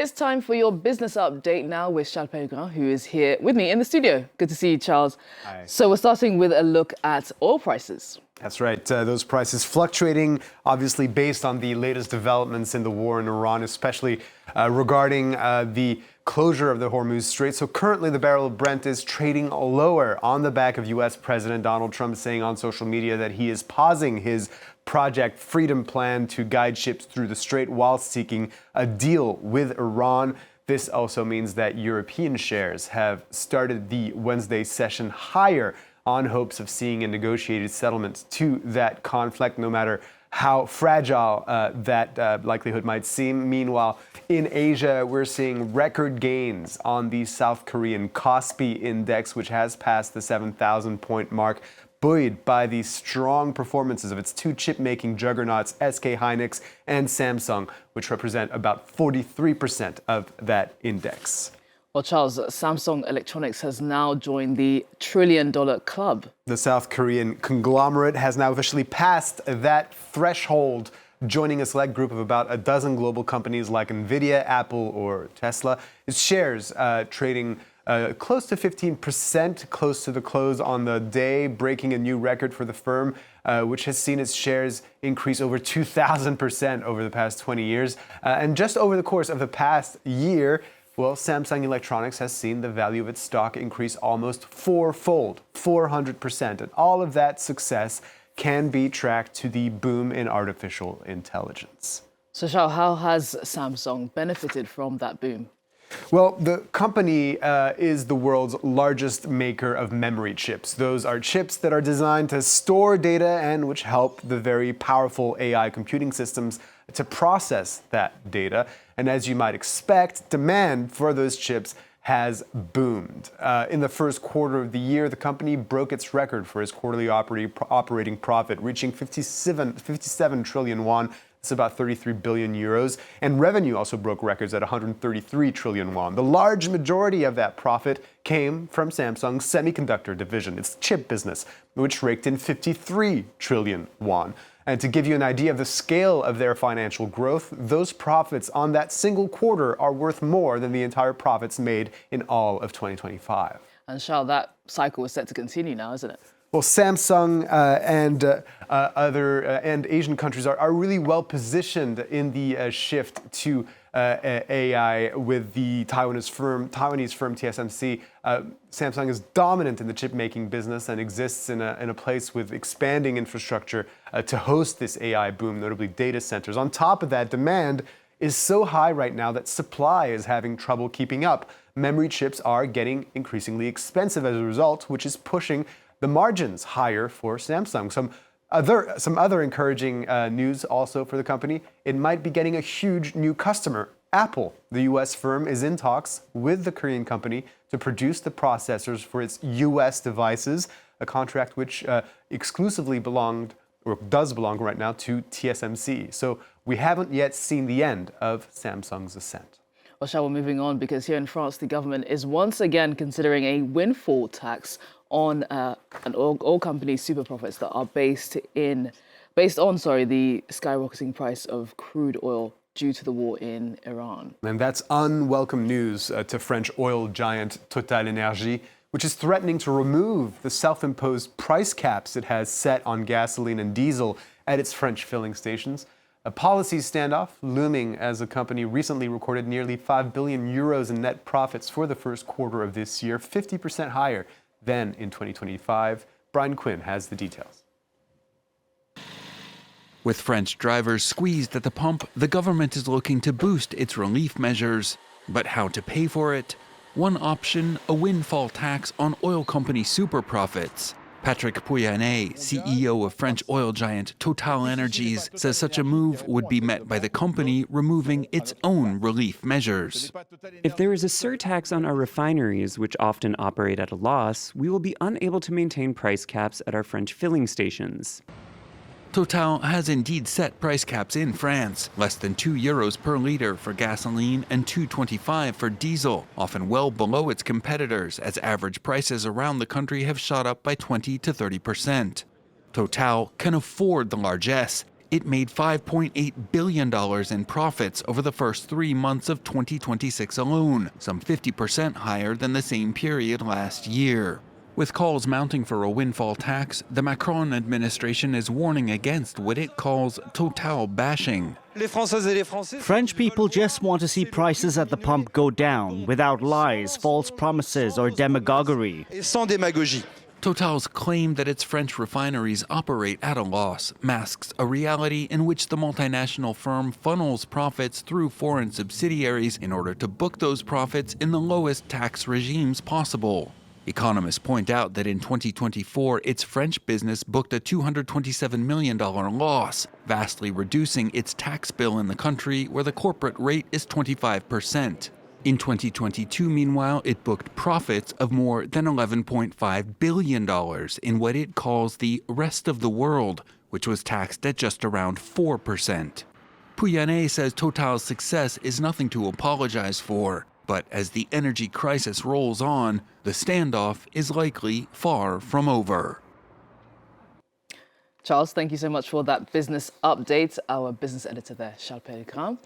It's time for your business update now with Charles Pellegrin, who is here with me in the studio. Good to see you, Charles. Hi. So we're starting with a look at oil prices. That's right. Those prices fluctuating, obviously based on the latest developments in the war in Iran, especially regarding the closure of the Hormuz Strait. So currently the barrel of Brent is trading lower on the back of U.S. President Donald Trump saying on social media that he is pausing his Project Freedom plan to guide ships through the strait while seeking a deal with Iran. This also means that European shares have started the Wednesday session higher on hopes of seeing a negotiated settlement to that conflict, no matter how fragile that likelihood might seem. Meanwhile, in Asia, we're seeing record gains on the South Korean Kospi index, which has passed the 7,000-point mark, buoyed by the strong performances of its two chip-making juggernauts, SK Hynix and Samsung, which represent about 43% of that index. Well, Charles, Samsung Electronics has now joined the trillion-dollar club. The South Korean conglomerate has now officially passed that threshold, joining a select group of about a dozen global companies like Nvidia, Apple, or Tesla. Its shares trading close to 15%, close to the close on the day, breaking a new record for the firm, which has seen its shares increase over 2,000% over the past 20 years. And just over the course of the past year, well, Samsung Electronics has seen the value of its stock increase almost fourfold, 400%. And all of that success can be tracked to the boom in artificial intelligence. So, Charles, how has Samsung benefited from that boom? Well, the company is the world's largest maker of memory chips. Those are chips that are designed to store data and which help the very powerful AI computing systems to process that data. And as you might expect, demand for those chips has boomed. In the first quarter of the year, the company broke its record for its quarterly operating profit, reaching 57 trillion won. It's about 33 billion euros. And revenue also broke records at 133 trillion won. The large majority of that profit came from Samsung's semiconductor division, its chip business, which raked in 53 trillion won. And to give you an idea of the scale of their financial growth, those profits on that single quarter are worth more than the entire profits made in all of 2025. And Charles, that cycle is set to continue now, isn't it? Well, Samsung and Asian countries are really well positioned in the shift to AI with the Taiwanese firm TSMC. Samsung is dominant in the chip-making business and exists in a place with expanding infrastructure to host this AI boom, notably data centers. On top of that, demand is so high right now that supply is having trouble keeping up. Memory chips are getting increasingly expensive as a result, which is pushing the margins higher for Samsung. Some other encouraging news also for the company. It might be getting a huge new customer. Apple, the U.S. firm, is in talks with the Korean company to produce the processors for its U.S. devices, a contract which exclusively belonged, or does belong right now, to TSMC. So we haven't yet seen the end of Samsung's ascent. Well, shall we moving on, because here in France, the government is once again considering a windfall tax on an oil company's super profits that are based on the skyrocketing price of crude oil due to the war in Iran. And that's unwelcome news to French oil giant TotalEnergies, which is threatening to remove the self-imposed price caps it has set on gasoline and diesel at its French filling stations. A policy standoff looming as the company recently recorded nearly 5 billion euros in net profits for the first quarter of this year, 50% higher than in 2025. Brian Quinn has the details. With French drivers squeezed at the pump, the government is looking to boost its relief measures. But how to pay for it? One option, a windfall tax on oil company super profits. Patrick Pouyanné, CEO of French oil giant TotalEnergies, says such a move would be met by the company removing its own relief measures. If there is a surtax on our refineries, which often operate at a loss, we will be unable to maintain price caps at our French filling stations. Total has indeed set price caps in France, less than €2 per litre for gasoline and €2.25 for diesel, often well below its competitors as average prices around the country have shot up by 20 to 30%. Total can afford the largesse. It made $5.8 billion in profits over the first 3 months of 2026 alone, some 50% higher than the same period last year. With calls mounting for a windfall tax, the Macron administration is warning against what it calls Total bashing. French people just want to see prices at the pump go down without lies, false promises, or demagoguery. Total's claim that its French refineries operate at a loss masks a reality in which the multinational firm funnels profits through foreign subsidiaries in order to book those profits in the lowest tax regimes possible. Economists point out that in 2024, its French business booked a $227 million loss, vastly reducing its tax bill in the country where the corporate rate is 25%. In 2022, meanwhile, it booked profits of more than $11.5 billion in what it calls the rest of the world, which was taxed at just around 4%. Pouyanné says Total's success is nothing to apologize for. But as the energy crisis rolls on, the standoff is likely far from over. Charles, thank you so much for that business update. Our business editor there, Charles Pellegrin,